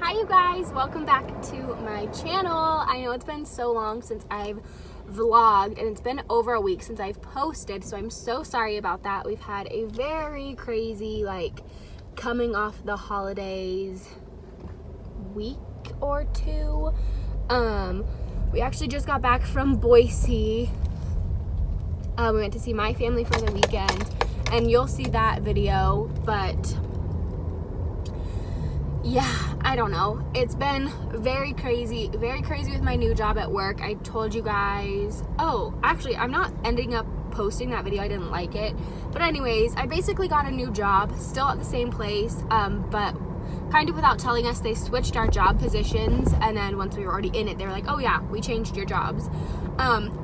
Hi you guys, welcome back to my channel. I know it's been so long since I've vlogged and it's been over a week since I've posted, so I'm so sorry about that. We've had a very crazy, like, coming off the holidays week or two. We actually just got back from Boise. We went to see my family for the weekend, and you'll see that video, but yeah, I don't know. It's been very crazy with my new job at work. I told you guys, oh, actually, I'm not ending up posting that video. I didn't like it. But anyways, I basically got a new job, still at the same place, but kind of without telling us, they switched our job positions, and then once we were already in it, they were like, oh yeah, we changed your jobs.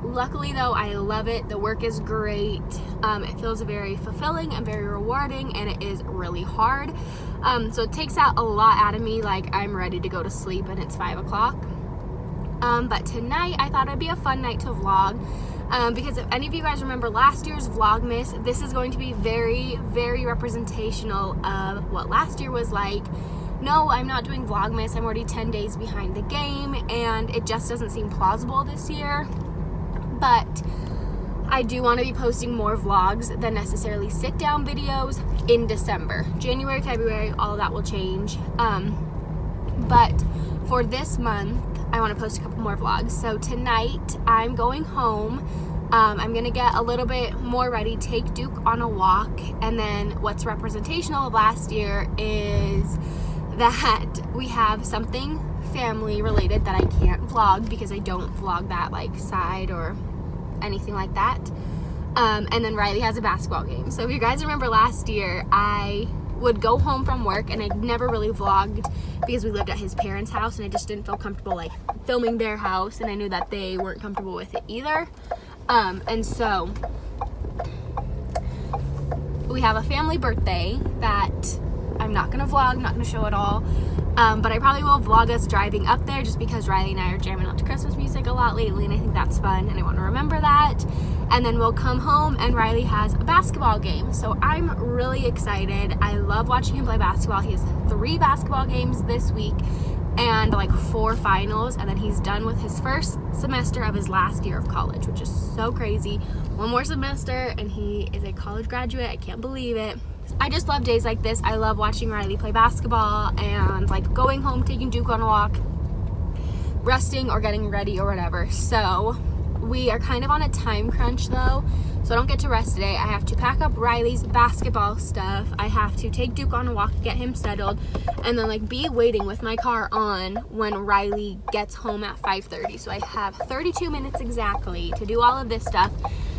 Luckily though, I love it. The work is great. It feels very fulfilling and very rewarding, and it is really hard. So it takes out a lot out of me. Like, I'm ready to go to sleep and it's 5 o'clock. But tonight I thought it'd be a fun night to vlog. Because if any of you guys remember last year's Vlogmas, this is going to be very, very representational of what last year was like. No, I'm not doing Vlogmas. I'm already 10 days behind the game, and it just doesn't seem plausible this year. But I do want to be posting more vlogs than necessarily sit-down videos in December. January, February, all of that will change. But for this month, I want to post a couple more vlogs. So tonight, I'm going home. I'm going to get a little bit more ready, take Duke on a walk, and then what's representational of last year is that we have something family related that I can't vlog because I don't vlog that, like, side or anything like that. And then Riley has a basketball game. So if you guys remember last year, I would go home from work and I never really vlogged because we lived at his parents' house and I just didn't feel comfortable, like, filming their house, and I knew that they weren't comfortable with it either. And so we have a family birthday that I'm not gonna vlog, not gonna show it all, but I probably will vlog us driving up there just because Riley and I are jamming out to Christmas music a lot lately, and I think that's fun and I want to remember that. And then we'll come home and Riley has a basketball game, so I'm really excited. I love watching him play basketball. He has 3 basketball games this week and like 4 finals, and then he's done with his first semester of his last year of college, which is so crazy. 1 more semester and he is a college graduate. I can't believe it. I just love days like this. I love watching Riley play basketball and, like, going home, taking Duke on a walk, resting or getting ready or whatever. So we are kind of on a time crunch though, so I don't get to rest today. I have to pack up Riley's basketball stuff. I have to take Duke on a walk, get him settled, and then, like, be waiting with my car on when Riley gets home at 5:30. So I have 32 minutes exactly to do all of this stuff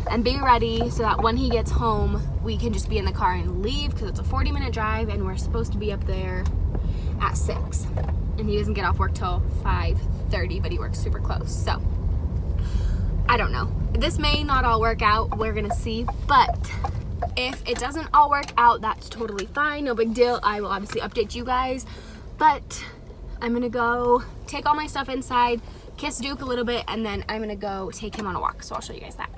and be ready so that when he gets home, we can just be in the car and leave, because it's a 40-minute drive and we're supposed to be up there at 6. And he doesn't get off work till 5:30, but he works super close. So I don't know. This may not all work out. We're gonna see. But if it doesn't all work out, that's totally fine. No big deal. I will obviously update you guys. But I'm gonna go take all my stuff inside, kiss Duke a little bit, and then I'm gonna go take him on a walk. So I'll show you guys that.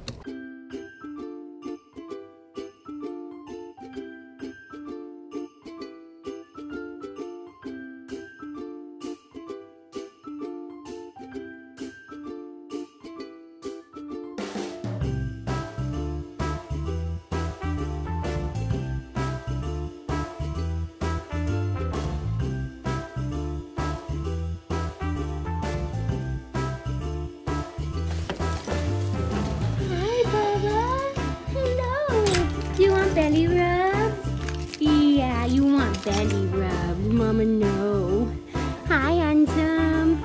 Belly rubs? Yeah, you want belly rubs. Mama, no. Hi, handsome.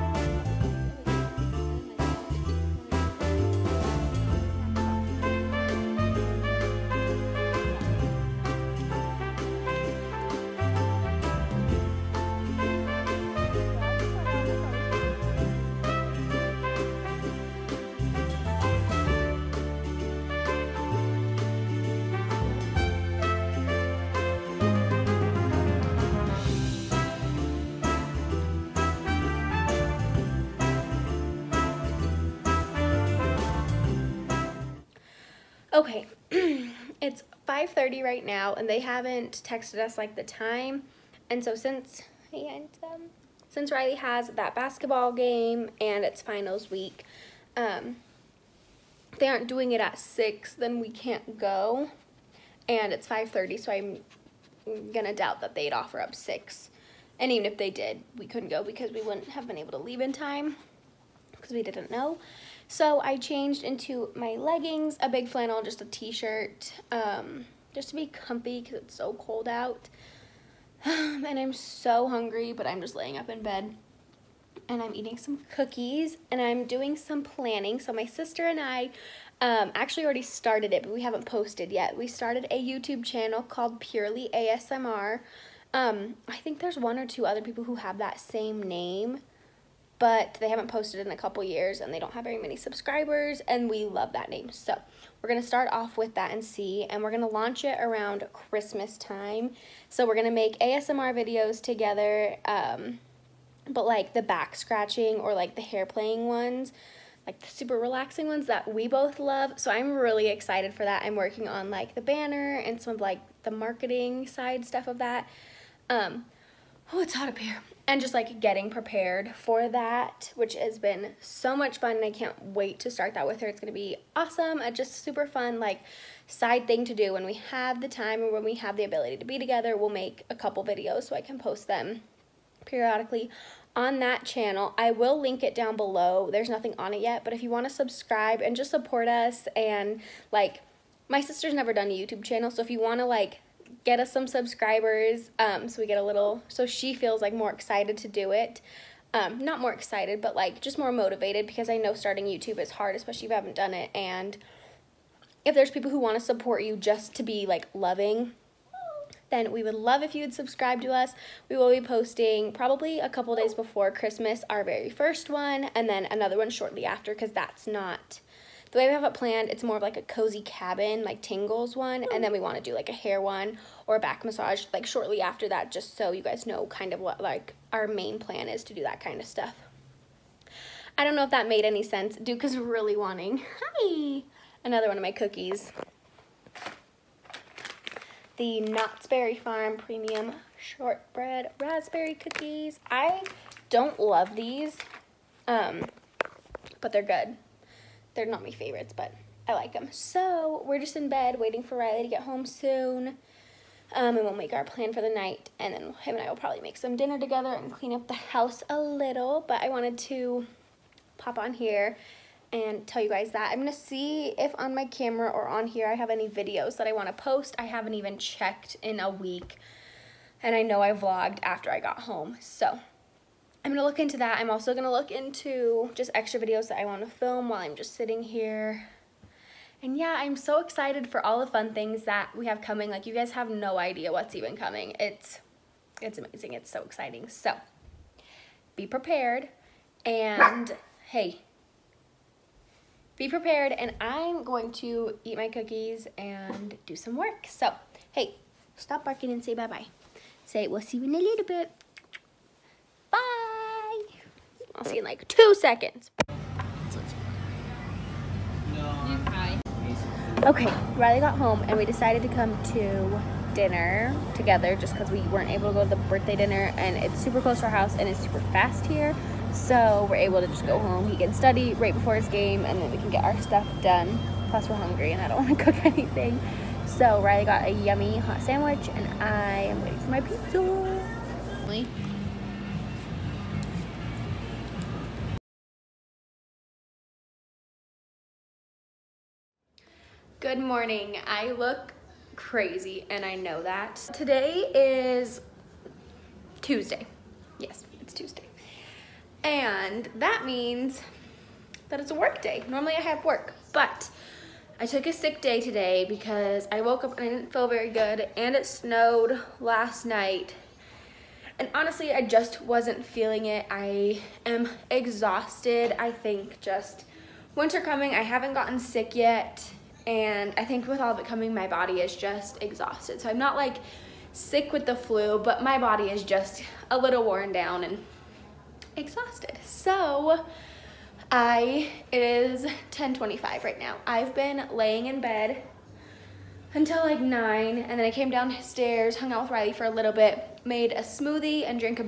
Okay, it's 5:30 right now, and they haven't texted us, like, the time. And so since since Riley has that basketball game and it's finals week, they aren't doing it at 6, then we can't go. And it's 5:30, so I'm gonna doubt that they'd offer up 6. And even if they did, we couldn't go because we wouldn't have been able to leave in time because we didn't know. So I changed into my leggings, a big flannel, just a t-shirt, just to be comfy because it's so cold out. And I'm so hungry, but I'm just laying up in bed. And I'm eating some cookies, and I'm doing some planning. So my sister and I actually already started it, but we haven't posted yet. We started a YouTube channel called Purely ASMR. I think there's 1 or 2 other people who have that same name, but they haven't posted in a couple years, and they don't have very many subscribers, and we love that name. So we're going to start off with that and see, and we're going to launch it around Christmas time. So we're going to make ASMR videos together, but like the back scratching or like the hair playing ones, like the super relaxing ones that we both love. So I'm really excited for that. I'm working on like the banner and some of like the marketing side stuff of that. Oh, it's hot up here. And just like getting prepared for that, which has been so much fun, and I can't wait to start that with her. It's gonna be awesome. Just super fun like side thing to do when we have the time or when we have the ability to be together. We'll make a couple videos so I can post them periodically on that channel. I will link it down below. There's nothing on it yet, but if you want to subscribe and just support us, and like my sister's never done a YouTube channel, so if you want to like get us some subscribers, so we get a little, so she feels like more excited to do it, not more excited, but like just more motivated, because I know starting YouTube is hard, especially if you haven't done it. And if there's people who want to support you just to be like loving, then we would love if you would subscribe to us. We will be posting probably a couple days before Christmas our very first one, and then another one shortly after, because that's not the way we have it planned. It's more of like a cozy cabin, like tingles one, and then we want to do like a hair one or a back massage like shortly after that, just so you guys know kind of what like our main plan is to do that kind of stuff. I don't know if that made any sense. Duke is really wanting, hi, another one of my cookies. The Knott's Berry Farm Premium Shortbread Raspberry Cookies. I don't love these, but they're good. They're not my favorites, but I like them. So we're just in bed waiting for Riley to get home soon, and we'll make our plan for the night, and then him and I will probably make some dinner together and clean up the house a little. But I wanted to pop on here and tell you guys that. I'm gonna see if on my camera or on here I have any videos that I want to post. I haven't even checked in a week, and I know I vlogged after I got home, so I'm gonna look into that. I'm also gonna look into just extra videos that I want to film while I'm just sitting here. And yeah, I'm so excited for all the fun things that we have coming. Like, you guys have no idea what's even coming. It's amazing. It's so exciting. So be prepared, and hey, be prepared, and I'm going to eat my cookies and do some work. So, hey, stop barking and say bye-bye. Say, we'll see you in a little bit. Bye. I'll see you in like 2 seconds. Okay, Riley got home, and we decided to come to dinner together just because we weren't able to go to the birthday dinner, and it's super close to our house, and it's super fast here. So we're able to just go home. He can study right before his game, and then we can get our stuff done. Plus we're hungry, and I don't want to cook anything. So Riley got a yummy hot sandwich, and I am waiting for my pizza. Good morning. I look crazy, and I know that. Today is Tuesday. Yes, it's Tuesday. And that means that it's a work day. Normally I have work, but I took a sick day today because I woke up and I didn't feel very good, and it snowed last night. And honestly, I just wasn't feeling it. I am exhausted. I think just winter coming, I haven't gotten sick yet, and I think with all of it coming, my body is just exhausted. So I'm not like sick with the flu, but my body is just a little worn down and exhausted. So it is 10:25 right now. I've been laying in bed until like 9, and then I came downstairs, hung out with Riley for a little bit, made a smoothie and drank a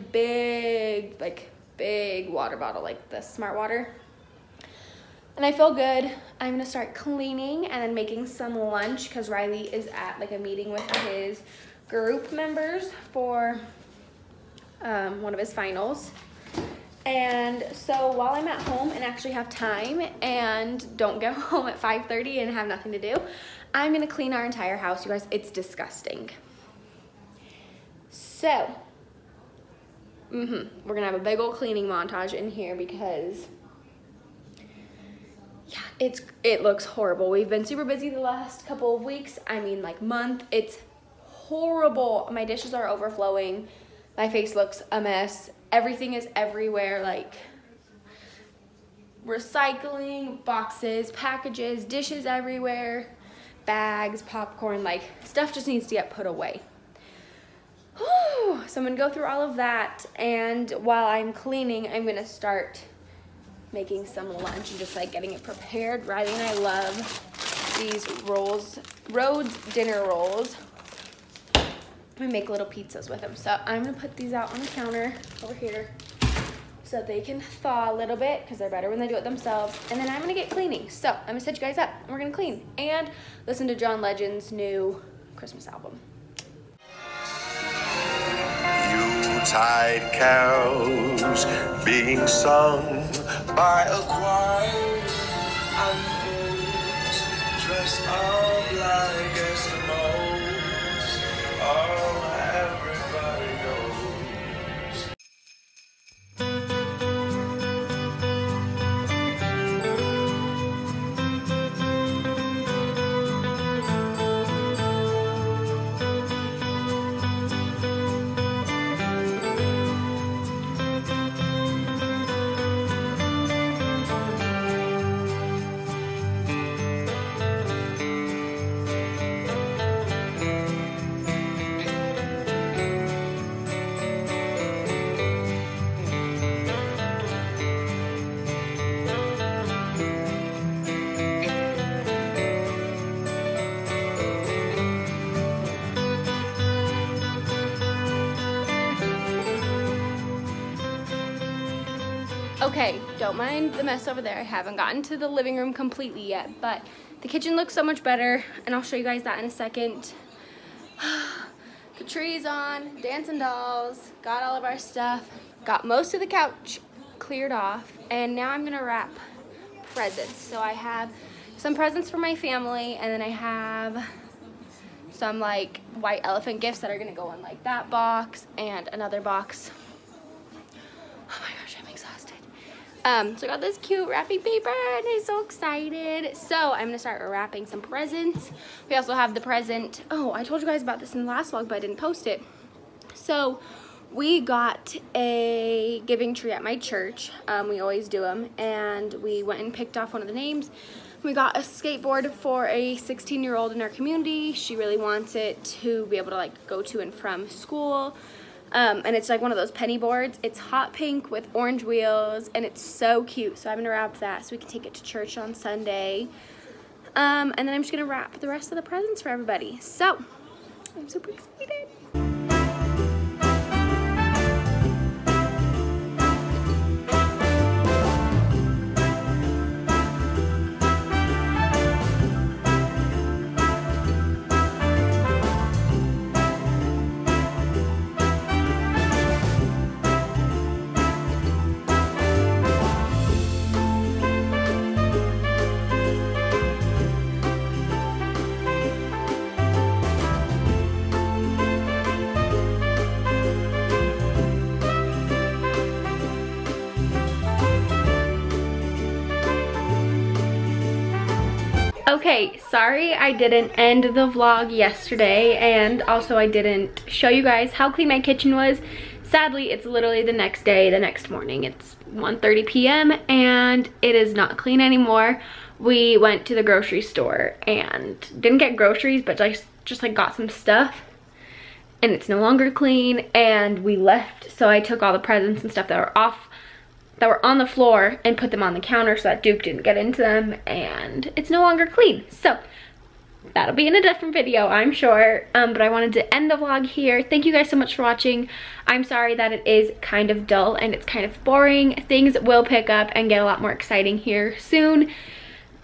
big water bottle, like the Smart Water. And I feel good. I'm gonna start cleaning and then making some lunch because Riley is at like a meeting with his group members for one of his finals. And so while I'm at home and actually have time and don't go home at 5:30 and have nothing to do, I'm gonna clean our entire house, you guys. It's disgusting. So, we're gonna have a big old cleaning montage in here because yeah, it looks horrible. We've been super busy the last couple of weeks. I mean, like month. It's horrible. My dishes are overflowing. My face looks a mess. Everything is everywhere, like recycling, boxes, packages, dishes everywhere, bags, popcorn, like stuff just needs to get put away. Whew. So I'm gonna go through all of that, and while I'm cleaning, I'm gonna start making some lunch and just like getting it prepared. Riley and I love these rolls, Rhodes dinner rolls. We make little pizzas with them. So I'm gonna put these out on the counter over here so they can thaw a little bit because they're better when they do it themselves. And then I'm gonna get cleaning. So I'm gonna set you guys up and we're gonna clean and listen to John Legend's new Christmas album. Yuletide carols being sung by a choir and folks dressed up like Eskimos. Oh, everybody knows. Okay, don't mind the mess over there. I haven't gotten to the living room completely yet, but the kitchen looks so much better, and I'll show you guys that in a second. The tree's on, dancing dolls, got all of our stuff, got most of the couch cleared off, and now I'm gonna wrap presents. So I have some presents for my family, and then I have some like white elephant gifts that are gonna go in like that box and another box. Oh my gosh, I'm exhausted. So I got this cute wrapping paper and I'm so excited. So I'm gonna start wrapping some presents. We also have the present, oh, I told you guys about this in the last vlog, but I didn't post it. So we got a giving tree at my church. We always do them, and we went and picked off one of the names. We got a skateboard for a 16-year-old in our community. She really wants it to be able to like go to and from school. And it's like one of those penny boards. It's hot pink with orange wheels, and it's so cute. So I'm gonna wrap that so we can take it to church on Sunday. And then I'm just gonna wrap the rest of the presents for everybody. So I'm super excited. Okay, sorry I didn't end the vlog yesterday, and also I didn't show you guys how clean my kitchen was. Sadly, it's literally the next day, the next morning. It's 1:30 p.m. and it is not clean anymore. We went to the grocery store and didn't get groceries, but just like got some stuff, and it's no longer clean, and we left. So I took all the presents and stuff that were on the floor and put them on the counter so that Duke didn't get into them, and it's no longer clean. So that'll be in a different video, I'm sure. But I wanted to end the vlog here. Thank you guys so much for watching. I'm sorry that it is kind of dull and it's kind of boring. Things will pick up and get a lot more exciting here soon.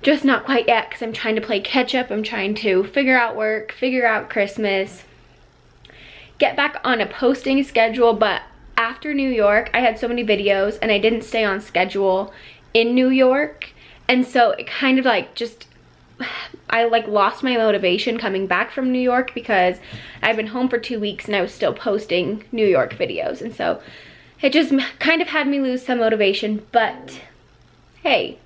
Just not quite yet because I'm trying to play catch up. I'm trying to figure out work, figure out Christmas, get back on a posting schedule. But after New York, I had so many videos and I didn't stay on schedule in New York. And so it kind of like just, I like lost my motivation coming back from New York because I've been home for 2 weeks and I was still posting New York videos. And so it just kind of had me lose some motivation, but hey.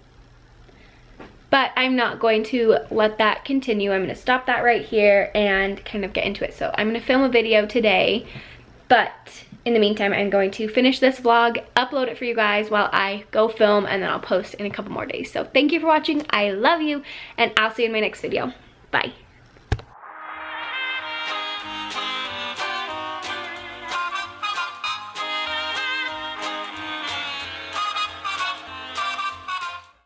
But I'm not going to let that continue. I'm gonna stop that right here and kind of get into it. So I'm gonna film a video today, but in the meantime, I'm going to finish this vlog, upload it for you guys while I go film, and then I'll post in a couple more days. So thank you for watching. I love you, and I'll see you in my next video. Bye.